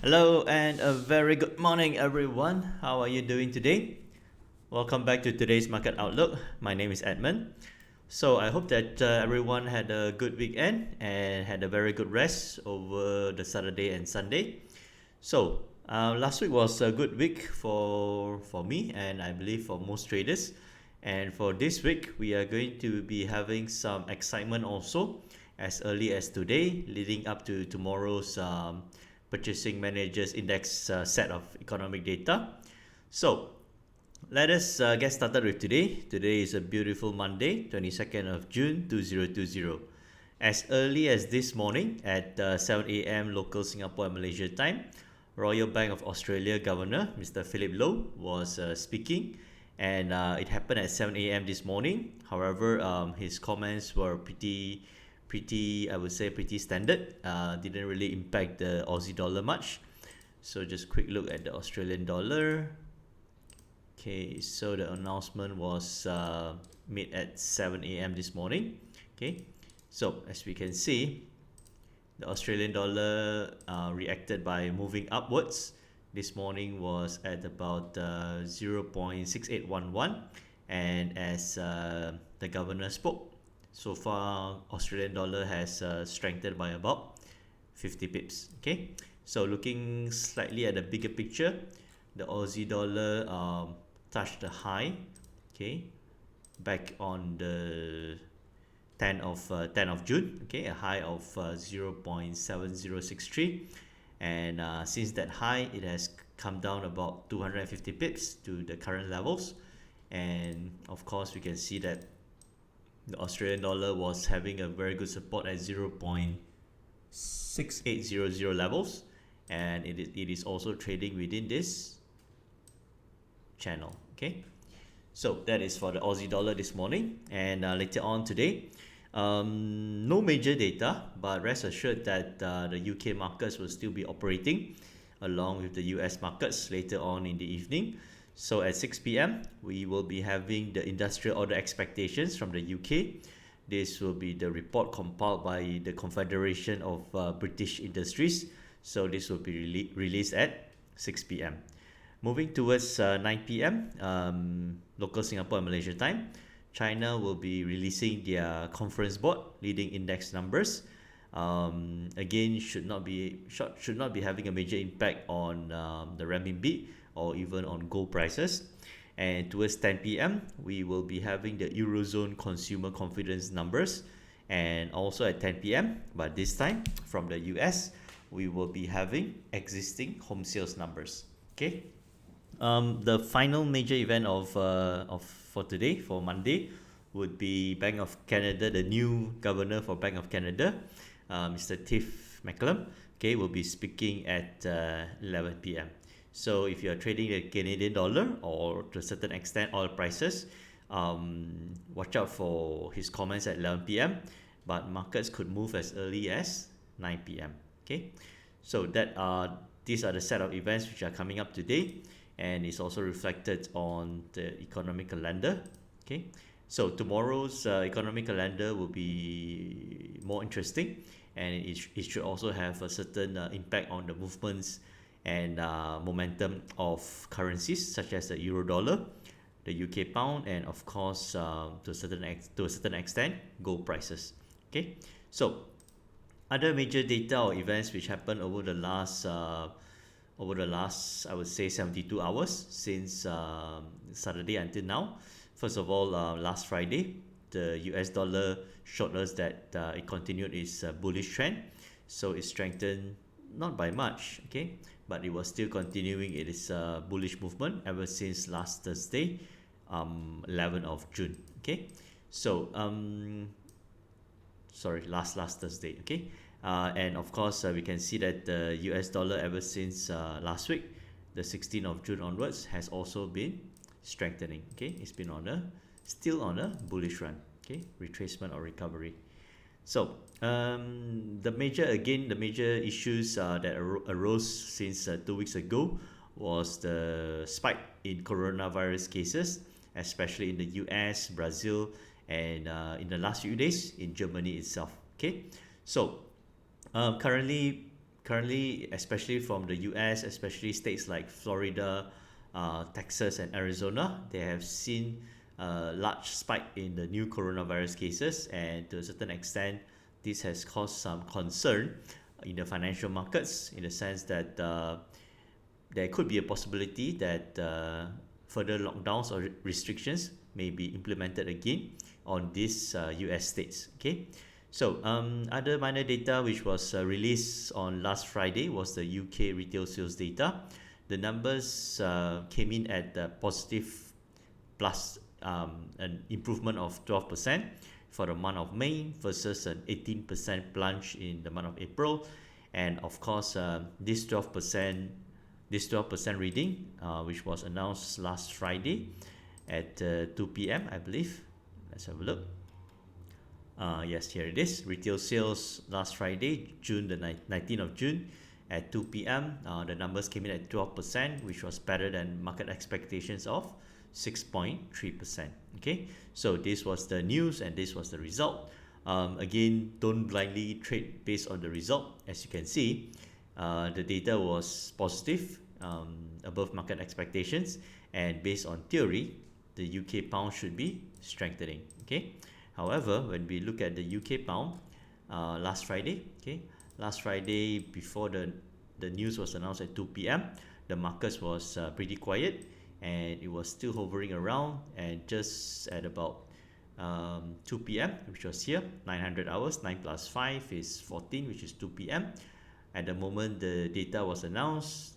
Hello and a very good morning, everyone. How are you doing today? Welcome back to today's Market Outlook. My name is Edmund. So I hope that everyone had a good weekend and had a very good rest over the Saturday and Sunday. So last week was a good week for me and I believe for most traders. And for this week, we are going to be having some excitement also as early as today, leading up to tomorrow's Purchasing Managers Index set of economic data. So let us get started with today. Today is a beautiful Monday, 22nd of June 2020. As early as this morning at 7 a.m. local Singapore and Malaysia time, Royal Bank of Australia Governor Mr. Philip Lowe was speaking, and it happened at 7 a.m. this morning. However, his comments were I would say pretty standard. Didn't really impact the Aussie dollar much. So just quick look at the Australian dollar. Okay, so the announcement was made at 7 a.m. this morning. Okay, so as we can see, the Australian dollar reacted by moving upwards. This morning was at about 0.6811, and as the governor spoke, so far Australian dollar has strengthened by about 50 pips. Okay, so looking slightly at the bigger picture, the Aussie dollar touched a high, okay, back on the 10 of June, okay, a high of 0.7063, and since that high it has come down about 250 pips to the current levels. And of course we can see that the Australian dollar was having a very good support at 0.6800 levels, and it is also trading within this channel. Okay, so that is for the Aussie dollar this morning. And later on today, no major data, but rest assured that the UK markets will still be operating along with the US markets later on in the evening. So at 6 p.m. we will be having the industrial order expectations from the UK. This will be the report compiled by the Confederation of British Industries. So this will be released at 6 p.m. Moving towards 9 p.m. Local Singapore and Malaysia time, China will be releasing their conference board leading index numbers. Again, should not be having a major impact on the renminbi or even on gold prices. And towards 10 p.m. we will be having the Eurozone consumer confidence numbers, and also at 10 p.m. but this time from the US, we will be having existing home sales numbers. Okay. The final major event of for today, for Monday, would be Bank of Canada. The new governor for Bank of Canada, Mr. Tiff Macklem, okay, will be speaking at 11 p.m. So if you are trading the Canadian dollar or to a certain extent oil prices, watch out for his comments at 11 p.m. But markets could move as early as 9 p.m. Okay, so these are the set of events which are coming up today, and it's also reflected on the economic calendar. Okay, so tomorrow's economic calendar will be more interesting, and it should also have a certain impact on the movements and momentum of currencies such as the euro dollar, the UK pound, and of course to a certain extent gold prices. Okay, so other major data or events which happened over the last I would say 72 hours since Saturday until now. First of all, last Friday, the US dollar showed us that it continued its bullish trend, so it strengthened not by much, okay, but it was still continuing its bullish movement ever since last Thursday, 11th of June. Okay, so last Thursday. Okay, and of course we can see that the US dollar ever since last week, the 16th of June onwards, has also been strengthening. Okay, it's been still on a bullish run. Okay, retracement or recovery. So the major issues that arose since 2 weeks ago was the spike in coronavirus cases, especially in the US, Brazil, and in the last few days in Germany itself. Okay, so currently currently, especially from the US, especially states like Florida, Texas, and Arizona, they have seen a large spike in the new coronavirus cases, and to a certain extent, this has caused some concern in the financial markets in the sense that there could be a possibility that further lockdowns or restrictions may be implemented again on these US states. Okay, so other minor data which was released on last Friday was the UK retail sales data. The numbers came in at positive plus an improvement of 12% for the month of May versus an 18% plunge in the month of April. And of course, this 12% reading, which was announced last Friday at 2 p.m., I believe. Let's have a look. Yes, here it is. Retail sales last Friday, June the 19th of June at 2 p.m. The numbers came in at 12%, which was better than market expectations of 6.3%. Okay, so this was the news and this was the result. Again, don't blindly trade based on the result. As you can see, the data was positive, above market expectations, and based on theory, the UK pound should be strengthening. Okay, however, when we look at the UK pound last Friday, before the news was announced at 2 p.m., the markets was pretty quiet, and it was still hovering around, and just at about 2 p.m., which was here, 900 hours, 9 plus 5 is 14, which is 2 p.m. At the moment the data was announced,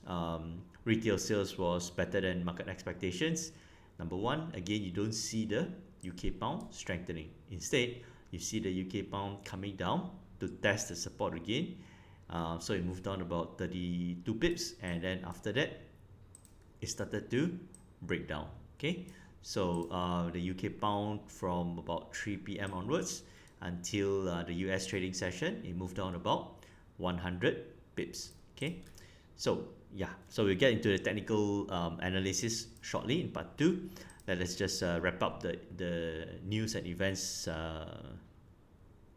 retail sales was better than market expectations. Number one, again, you don't see the UK pound strengthening. Instead, you see the UK pound coming down to test the support again. So it moved down about 32 pips, and then after that, it started to break down. Okay, so the UK pound from about 3 p.m. onwards until the US trading session, it moved down about 100 pips. Okay, so yeah, so we'll get into the technical analysis shortly in part 2. Let's just wrap up the news and events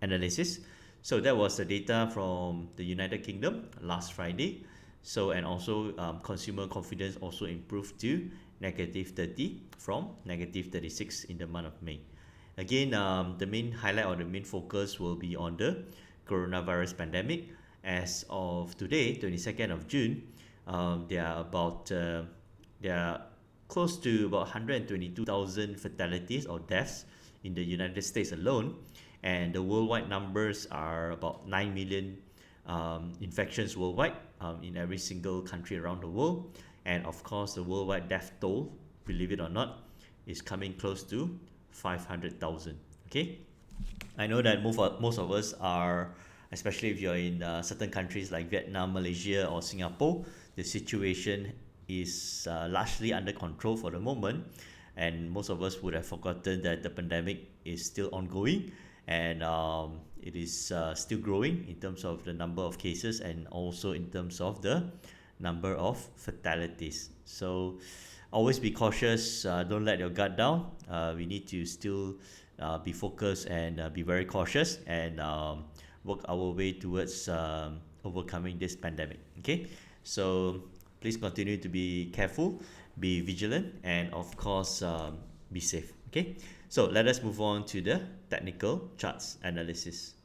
analysis. So that was the data from the United Kingdom last Friday. So, and also consumer confidence also improved to negative 30 from negative 36 in the month of May. Again, the main highlight or the main focus will be on the coronavirus pandemic. As of today, 22nd of June, there are close to about 122,000 fatalities or deaths in the United States alone, and the worldwide numbers are about 9 million infections worldwide in every single country around the world. And of course, the worldwide death toll, believe it or not, is coming close to 500,000. Okay, I know that most of us are, especially if you're in certain countries like Vietnam, Malaysia, or Singapore, the situation is largely under control for the moment, and most of us would have forgotten that the pandemic is still ongoing, and it is still growing in terms of the number of cases and also in terms of the number of fatalities. So always be cautious, don't let your guard down. We need to still be focused and be very cautious, and work our way towards overcoming this pandemic. Okay, so please continue to be careful, be vigilant, and of course be safe. Okay, so let us move on to the technical charts analysis.